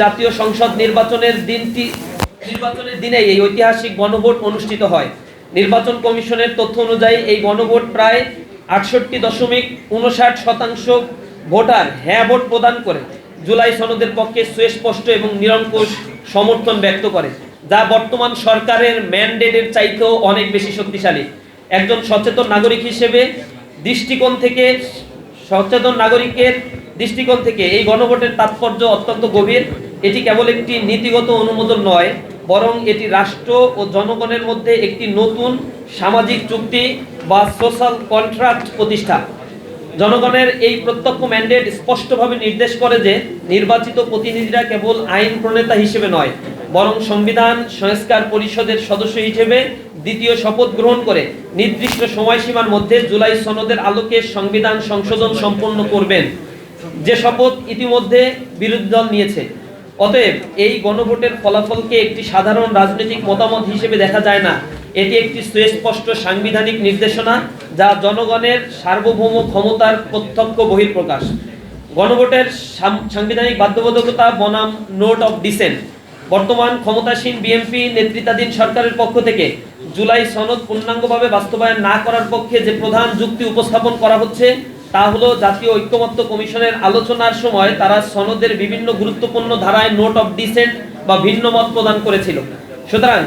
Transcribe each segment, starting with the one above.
জাতীয় সংসদ নির্বাচনের দিনে এই ঐতিহাসিক গণভোট অনুষ্ঠিত হয়। নির্বাচন কমিশনের তথ্য অনুযায়ী এই গণভোট প্রায় 68.59% ভোটার হ্যাঁ ভোট প্রদান করে জুলাই সনদের পক্ষে সুস্পষ্ট এবং নিরঙ্কুশ সমর্থন ব্যক্ত করে, যা বর্তমান সরকারের ম্যান্ডেটের চাইতেও অনেক বেশি শক্তিশালী। একজন সচেতন নাগরিক হিসেবে নাগরিকের দৃষ্টিকোণ থেকে এই গণভোটের তাৎপর্য অত্যন্ত গভীর। এটি কেবল একটি নীতিগত অনুমোদন নয়, বরং এটি রাষ্ট্র ও জনগণের মধ্যে একটি নতুন সামাজিক চুক্তি বা সোশ্যাল কন্ট্রাক্ট প্রতিষ্ঠা। জনগণের এই প্রত্যক্ষ ম্যান্ডেট স্পষ্টভাবে নির্দেশ করে যে নির্বাচিত প্রতিনিধিরা কেবল আইন প্রণেতা হিসেবে নয়, বরং সংবিধান সংস্কার পরিষদের সদস্য হিসেবে দ্বিতীয় শপথ গ্রহণ করে নির্দিষ্ট সময়সীমার মধ্যে জুলাই সনদের আলোকে সংবিধান সংশোধন সম্পন্ন করবেন, যে শপথ ইতিমধ্যে বিরোধী দল নিয়েছে। অতএব এই গণভোটের ফলাফলকে একটি সাধারণ রাজনৈতিক মতামত হিসেবে দেখা যায় না, এটি একটি সুস্পষ্ট সাংবিধানিক নির্দেশনা, যা জনগণের সার্বভৌম ক্ষমতার প্রত্যক্ষ বহিঃপ্রকাশ। গণভোটের সাংবিধানিক বাধ্যবাধকতা বনাম নোট অফ ডিসেন্ট। বর্তমান ক্ষমতাসীন বিএনপি নেতৃত্বাধীন সরকারের পক্ষ থেকে জুলাই সনদ পূর্ণাঙ্গভাবে বাস্তবায়ন না করার পক্ষে যে প্রধান যুক্তি উপস্থাপন করা হচ্ছে তা হলো, জাতীয় ঐক্যমত্য কমিশনের আলোচনার সময় তারা সনদের বিভিন্ন গুরুত্বপূর্ণ ধারায় নোট অফ ডিসেন্ট বা ভিন্ন মত প্রদান করেছিল। সুতরাং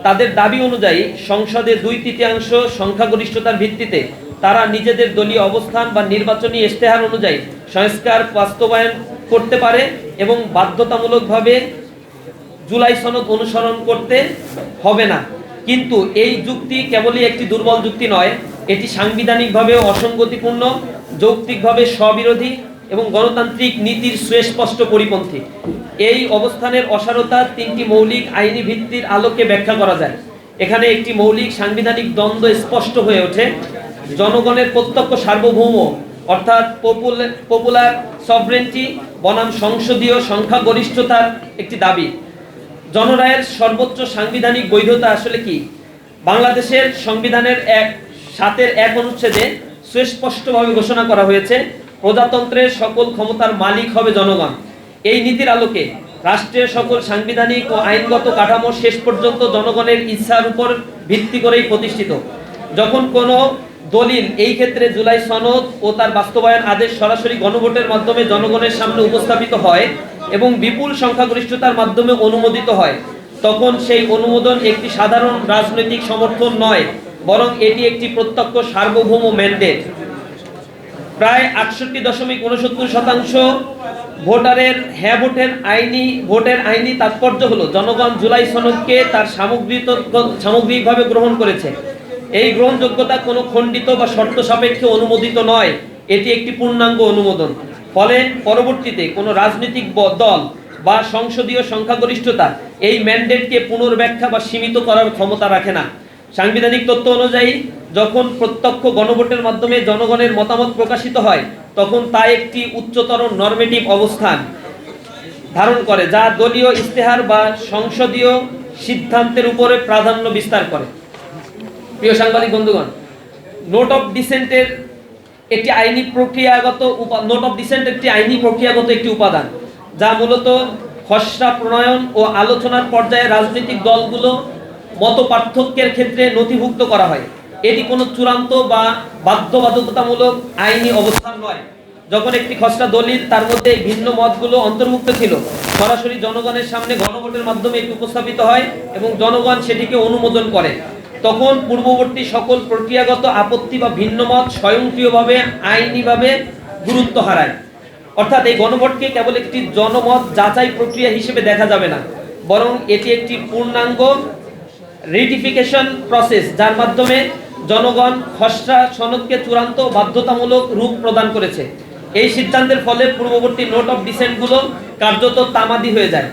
তাদের দাবি অনুযায়ী সংসদে 2/3 সংখ্যাগরিষ্ঠতার ভিত্তিতে তারা নিজেদের দলীয় অবস্থান বা নির্বাচনী ইশতেহার অনুযায়ী সংস্কার বাস্তবায়ন করতে পারে এবং বাধ্যতামূলকভাবে জুলাই সনদ অনুসরণ করতে হবে না। কিন্তু এই যুক্তি কেবলই একটি দুর্বল যুক্তি নয়, এটি সাংবিধানিকভাবে অসঙ্গতিপূর্ণ, যৌক্তিকভাবে স্ববিরোধী এবং গণতান্ত্রিক নীতির সুস্পষ্ট পরিপন্থী। এই অবস্থানের অসারতা 3টি মৌলিক আইনি ভিত্তির আলোকে ব্যাখ্যা করা যায়। এখানে একটি মৌলিক সাংবিধানিক দ্বন্দ্ব স্পষ্ট হয়ে ওঠে। জনগণের প্রত্যক্ষ সার্বভৌম অর্থাৎ পপুলার সভরেন্টি বনাম সংসদীয় সংখ্যাগরিষ্ঠতার একটি দাবি। জনরায়ের সর্বোচ্চ সাংবিধানিক বৈধতা আসলে কি? বাংলাদেশের সংবিধানের 7-1 অনুচ্ছেদে সুস্পষ্টভাবে ঘোষণা করা হয়েছে, প্রজাতন্ত্রের সকল ক্ষমতার মালিক হবে জনগণ। এই নীতির আলোকে রাষ্ট্রের সকল সাংবিধানিক ও আইনগত কাঠামো শেষ পর্যন্ত জনগণের ইচ্ছার উপর ভিত্তি করেই প্রতিষ্ঠিত। যখন কোনো দলিল, এই ক্ষেত্রে জুলাই সনদ ও তার বাস্তবায়ন আদেশ, সরাসরি গণভোটের মাধ্যমে জনগণের সামনে উপস্থাপিত হয় এবং বিপুল সংখ্যাগরিষ্ঠতার মাধ্যমে অনুমোদিত হয়, তখন সেই অনুমোদন একটি সাধারণ রাজনৈতিক সমর্থন নয়, বরং এটি একটি প্রত্যক্ষ সার্বভৌম ম্যান্ডেট। প্রায় 68.69% ভোটারের হ্যাঁ ভোটের আইনি তাৎপর্য হলো জনগণ জুলাই সনদকে তার সামগ্রিকভাবে গ্রহণ করেছে। এই গ্রহণযোগ্যতা কোনো খণ্ডিত বা শর্ত সাপেক্ষে অনুমোদিত নয়, এটি একটি পূর্ণাঙ্গ অনুমোদন। ফলে পরবর্তীতে কোনো রাজনৈতিক দল বা সংসদীয় সংখ্যাগরিষ্ঠতা এই ম্যান্ডেটকে পুনর্ব্যাখ্যা বা সীমিত করার ক্ষমতা রাখে না। সাংবিধানিক তথ্য অনুযায়ী যখন প্রত্যক্ষ গণভোটের মাধ্যমে জনগণের মতামত প্রকাশিত হয়, তখন তা একটি উচ্চতর নরমেটিভ অবস্থান ধারণ করে, যা দলীয় ইশতেহার বা সংসদীয় সিদ্ধান্তের উপরে প্রাধান্য বিস্তার করে। প্রিয় সাংবাদিক বন্ধুগণ, নোট অফ ডিসেন্টের একটি আইনি প্রক্রিয়াগত একটি উপাদান, যা মূলত খসড়া প্রণয়ন ও আলোচনার পর্যায়ে রাজনৈতিক দলগুলো মত পার্থক্যের ক্ষেত্রে নথিভুক্ত করা হয়। এটি কোনো চূড়ান্ত বা বাধ্যবাধকতামূলক আইনি অবস্থান নয়। যখন একটি খসড়া দলিল, তার মধ্যে ভিন্ন মতগুলো অন্তর্ভুক্ত ছিল, সরাসরি জনগণের সামনে গণভোটের মাধ্যমে এটি উপস্থাপিত হয় এবং জনগণ সেটিকে অনুমোদন করে, তখন পূর্ববর্তী সকল প্রক্রিয়াগত আপত্তি বা ভিন্নমত স্বয়ংক্রিয়ভাবে আইনিভাবে গুরুত্ব হারায়। অর্থাৎ এই গণভোটকে কেবল একটি জনমত যাচাই প্রক্রিয়া হিসেবে দেখা যাবে না, বরং এটি একটি পূর্ণাঙ্গ রেটিফিকেশন প্রসেস, যার মাধ্যমে জনগণ খসড়া সনদকে চূড়ান্ত বাধ্যতামূলক রূপ প্রদান করেছে। এই সিদ্ধান্তের ফলে পূর্ববর্তী নোট অফ ডিসেন্টগুলো কার্যত তামাদি হয়ে যায়।